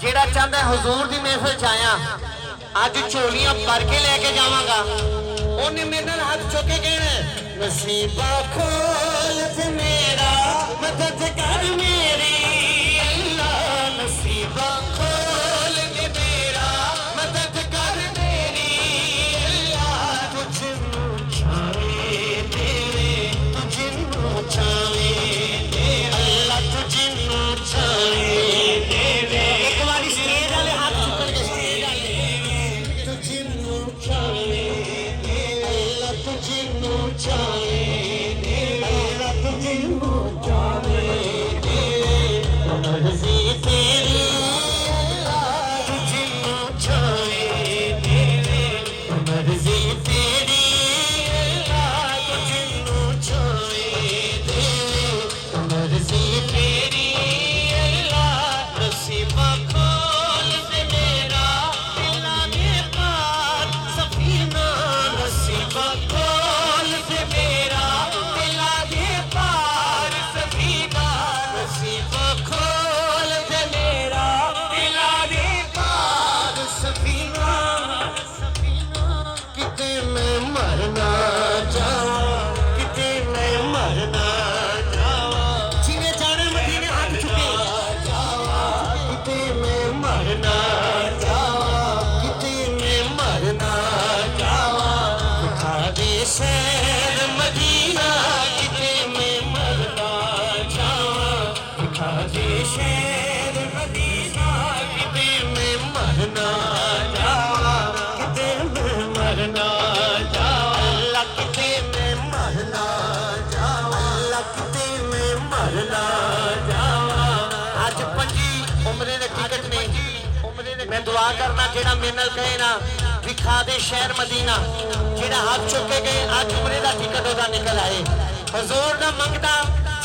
जेड़ा चाहता है हुजूर दी महफिल च आया अज झोलियां भर के लेके जावांगा उन्हें मेरे नाल हाथ चुक के कहना नसीबा खोल ते मेरा मदद कर मेरी अल्लाह नसीबा खोल ते मेरा मदद कर मेरी अल्लाह तुझनू चाहे तेरे तुझनू चाहे तेरे अल्लाह तुझनू चाहे तेरे एक बारी स्टेज वाले हाथ चुकन के स्टेज वाले तुझनू चाहे तुझनू चाहे तेरा तुझनू चाहे मर्जी तेरी तुझनू चाहे तेरे मर्जी तेरी तुझनू चाहे तेरे मर्जी तेरी नसीबा खोल दे मेरा दिला के पार सफीना नसीबा खोल दे मेरा दिला के पार सफीना नसीबा खोल दे मेरा दिला के पार सफीना किते मैं मरना जावा किते मैं मरना जावा जिने जाने मदीने हाथ चुके किते मैं मरना जावा किते मैं मरना जावा दिखा दे शहर मदीना किते मैं मरना जावा दिखा दे शहर मदीना किते मैं मरना जावा किते मैं मरना जावा अल्लाह किते मैं मरना जावा अल्लाह किते मैं मरना जावा आज पंजी उमरे दे टिकट ने मैं दुआ करना जेड़ा मेरे नाल कहे ना दिखा दे शहर मदीना जेड़ा हाथ चुक के गए आज उमरे दा टिकट ओदा निकल आए हुजूर दा मंगदा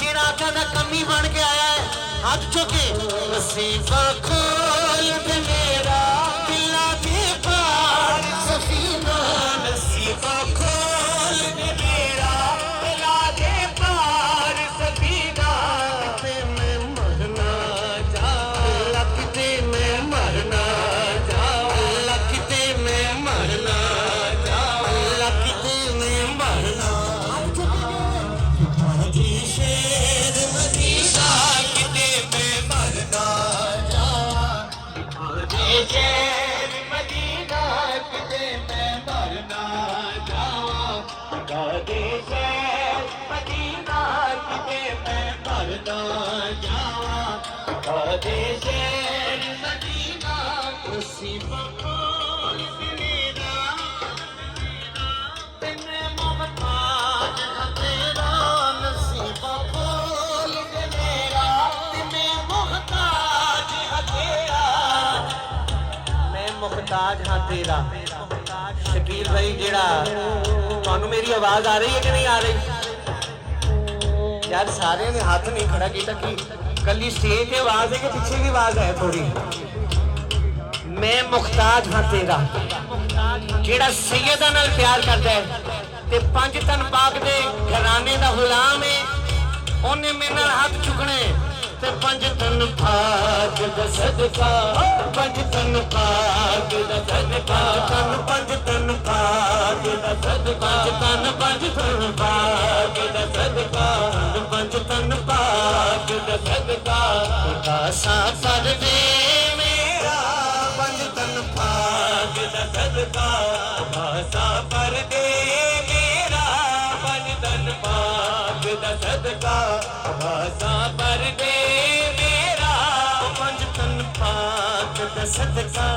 जेड़ा आका दा कमी बन के आया है हाथ चुके नसीबा खोल दे मेरा दिला के पार सफीना नसीबा खोल दे मेरा दिला के पार सफीना किते मैं मरना जावा किते मैं मरना जावा किते मैं मरना जावा किते मैं मरना जी शेर मदीना किते मैं मरना जावा जी शेर मदीना किते मैं मरना जावा जी शेर मदीना किते मैं मरना जावा जी शेर मदीना नसीबा खोल दे मेरा तेरे मोहताज हाँ तेरा नसीबा खोल दे मेरा तेरे मोहताज हाँ तेरा मैं मोहताज हाँ तेरा शकील भाई जेड़ा तुहानू मेरी आवाज आ रही है कि नहीं आ रही यार सारे ने हाथ नहीं खड़ा किया कि कली स्टेज की आवाज है कि पीछे की आवाज है थोड़ी मैं मुख्ताज हाँ तेरा जेड़ा सैयदा नाल प्यार करता है ते पंज तन पाक दे घराने दा गुलाम है उन्हें मेरे नाल हाथ चुकने ते पंज तन पाक दा सदका पंज तन पाक दा सदका पंज तन पाक दा सदका पंज तन पाक दा सदका पंज तन पाक दा सदका खुदा सा कर दे मेरा पंज तन पाक दा सदका सा पर दे मेरा पंज तन पाक दा सदका सा पर दे मेरा पंज तन पाक दा सदका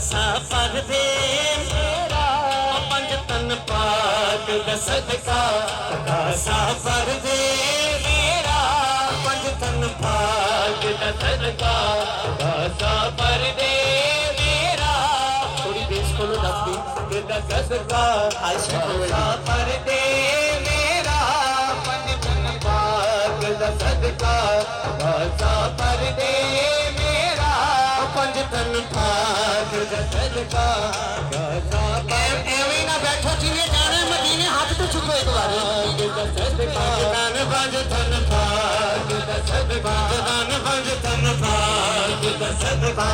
सा पर दे मेरा पंज तन पाक दा सदका सा पर दे मेरा पंज तन पाक दा सदका सा पर दे मेरा थोड़ी देश को दस दा सदका सा पर दे मेरा पंज तन पाक दा सदका सा पर दे मेरा पंज तन पाक दा सदका सा पर एवें ना बैठो जिन्हें जाना मदीने हाथ तो चुको एक बार पंज तन पाक दा सदका पंज तन पाक सदका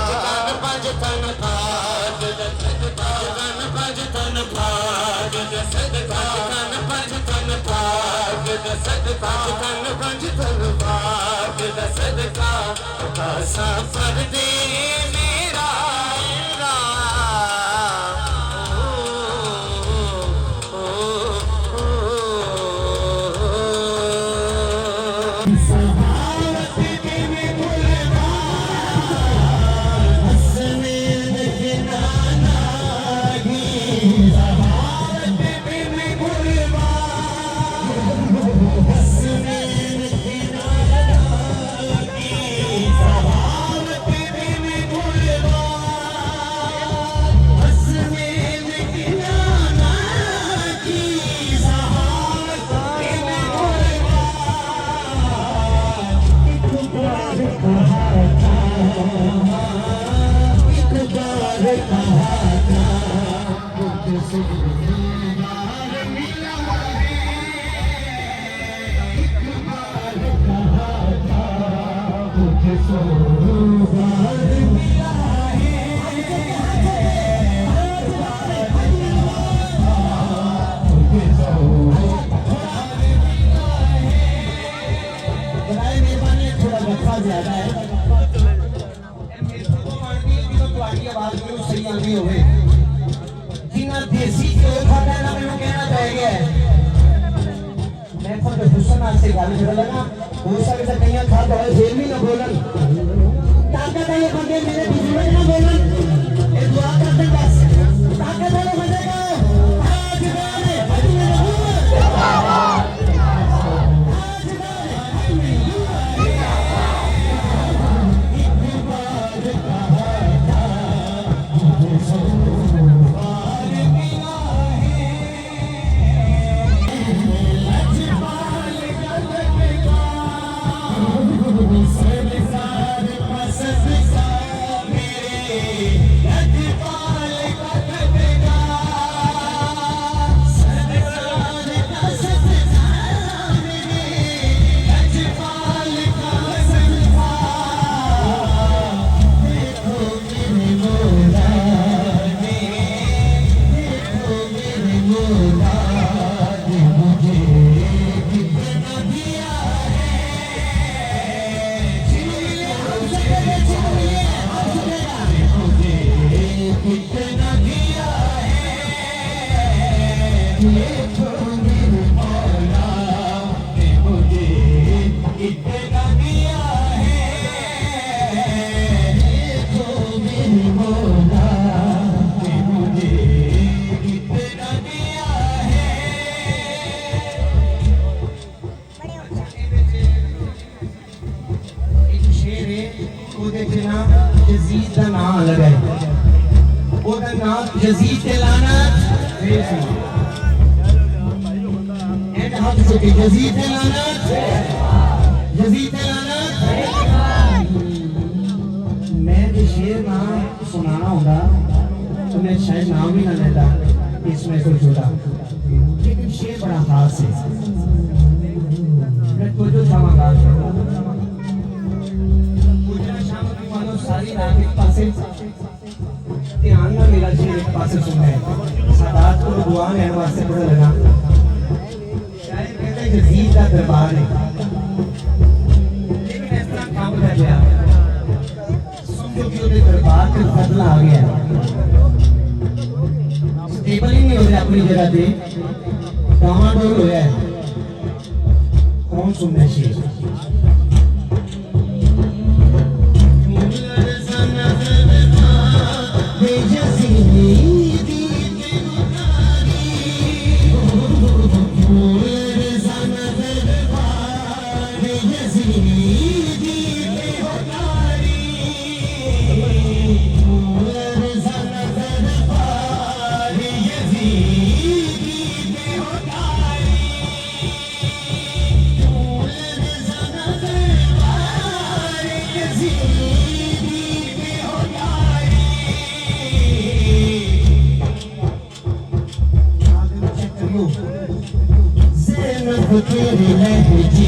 पंज तन भाग पंज तन भाग सदका पंज तन भाग सदका पंज तन भाग सदका खासा फर्दे मेरा तेरी लहजे,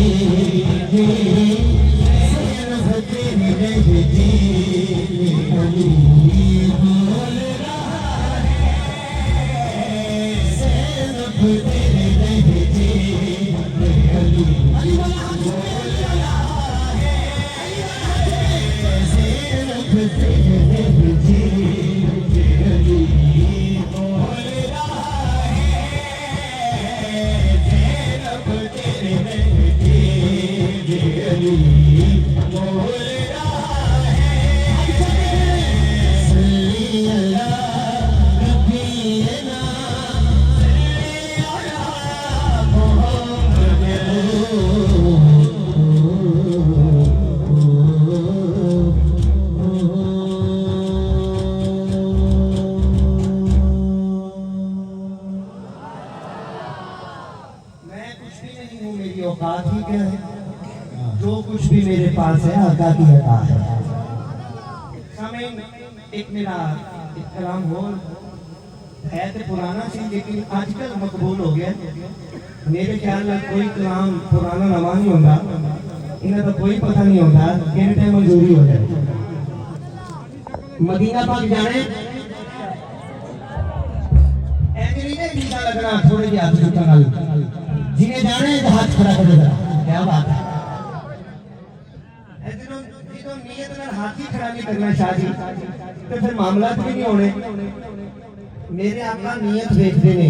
तेरी लहजे औकात ही क्या है, जो कुछ भी मेरे पास है आका की अता है। एक मेरा एक कलाम हो है तो पुराना सी, लेकिन आजकल मकबूल हो गया। मेरे ख्याल में कोई कलाम पुराना नवा नहीं होता, इन्हें तो कोई पता नहीं होता कि टाइम मंजूरी हो जाए। मदीना पाक जाने लगना थोड़े जी हाथ जिन्हें जाने हाथ खड़ा कर देगा। क्या बात है, नीयत हाथ ही खड़ा नहीं करना शादी तो फिर मामला भी नहीं होने। मेरे आका नीयत देखते ने,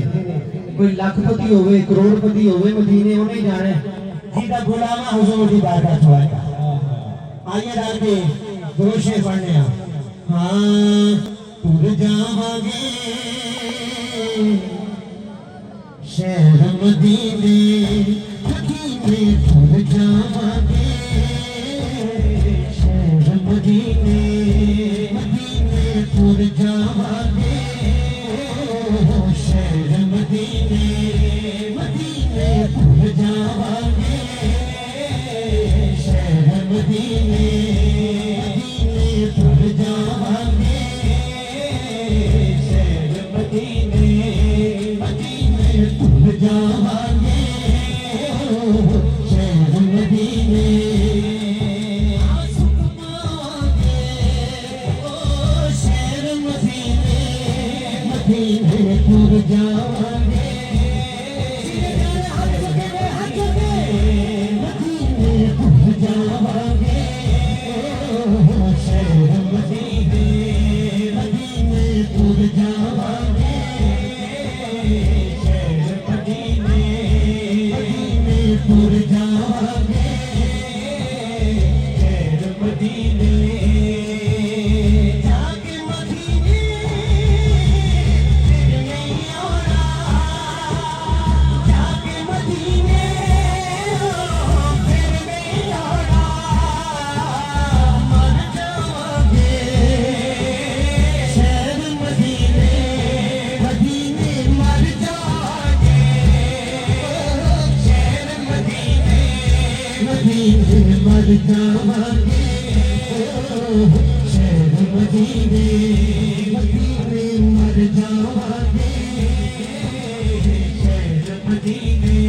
कोई लखपति होवे करोड़पति होवे मदीने उन्हें जाने जिसका बुलावा हुजूर की बारगाह होएगा। आइए डाल के दोषे पढ़ने हाँ तुर जावांगे शहर मदीने मदीने तुर जावांगे शहर मदीने मदीने तुर जावांगे शहर मदीने मदीने तुर जावांगे शहर मदीने मदीने तुर जावांगे शहर मदीने मदीने तुर जावांगे शहर मदीने शहर मदीने मदीने तुर जावांगे मदीने तुर जावांगे शहर मदीने मदीने तुर जावांगे शहर मदीने मदीने तुर जावांगे शहर मदीने जाके मदीने फिर नहीं आना जाके मदीने फिर नहीं आना मर जावांगे शहर मदीने मदीने मर जाएंगे शहर मदीने मदीने मर जाएंगे शहर मदीने मदीने मर जाएंगे शहर मदीने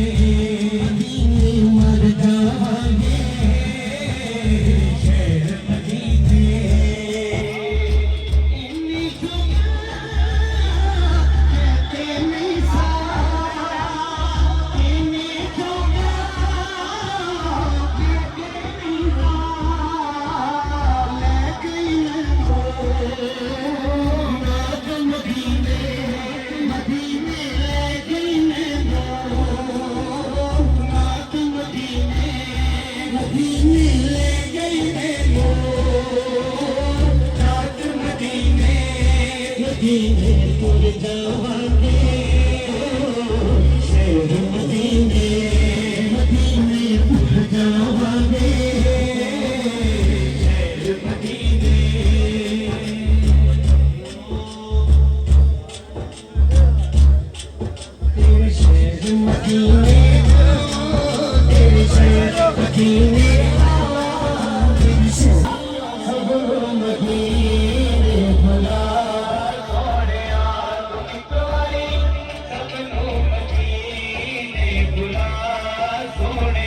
मदीने मर जाएंगे शहर मदीने इन्हीं कहते नहीं सारा इन्हीं कहते नहीं मदीने तुर जावांगे शहर मदीने मदीने तुर जावांगे शहर मदीने तेरे शहर मदीने तेरे शहर मदीने तेरे शहर मदीने भला सोने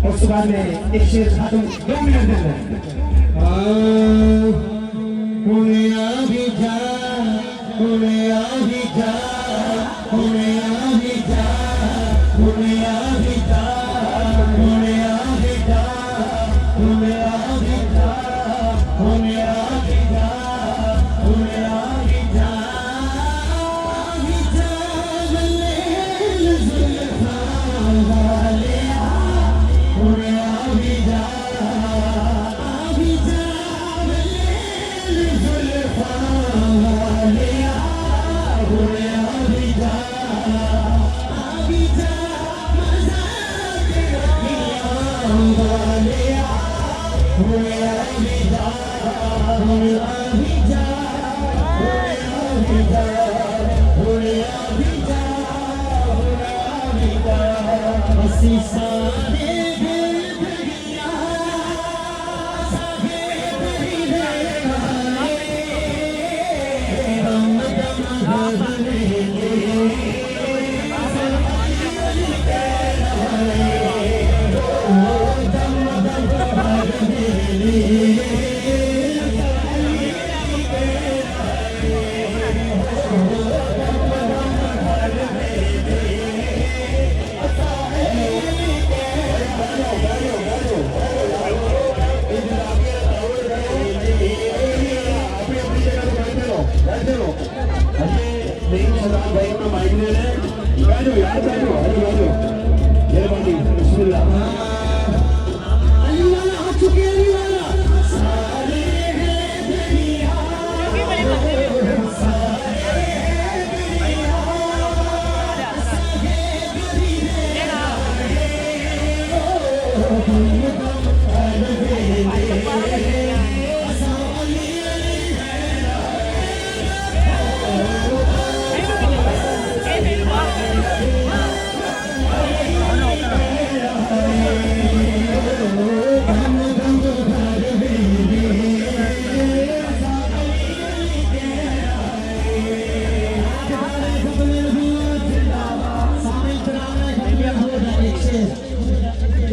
उसके बाद में एक शेर खत्म 2 मिनट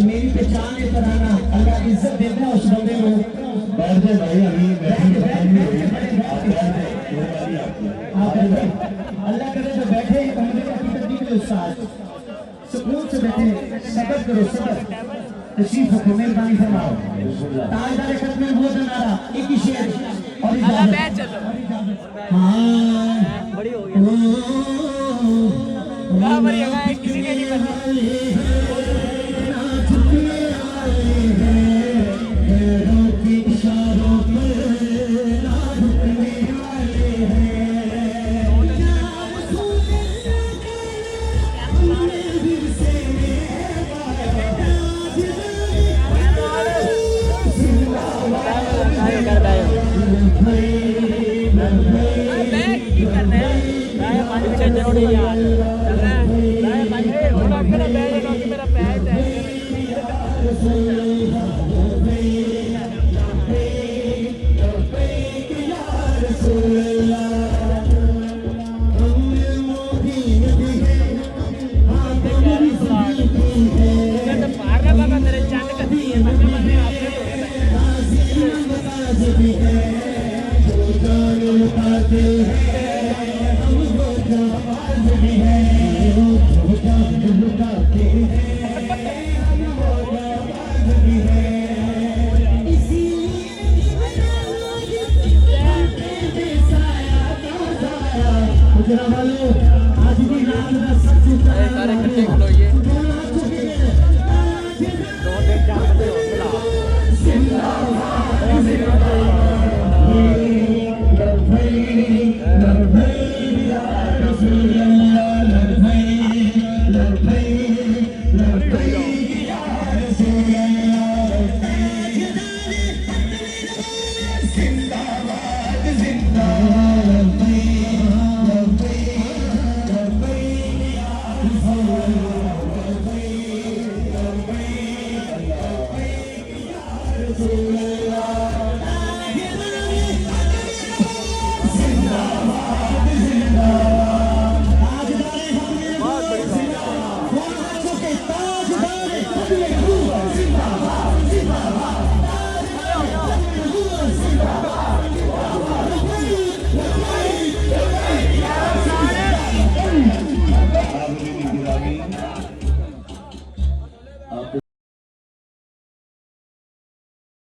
मेरी पहचान है तराना, अल्लाह इज्जत देता है उस बंदे को। बैठ जाए भाई, अभी अल्लाह करे तो बैठे कमरे की हकीकत के उस्ताद सुकून से बैठे, सब्र करो, सब्र तशरीफ रखो, मेहरबानी फरमाओ। ताजदार खत्म में बहुत नारा एक ही शेर और इजाजत। हाँ बड़ी हो गई, क्या बड़ी होगा, किसी के नहीं पता। जिंदाबाद जिंदाबाद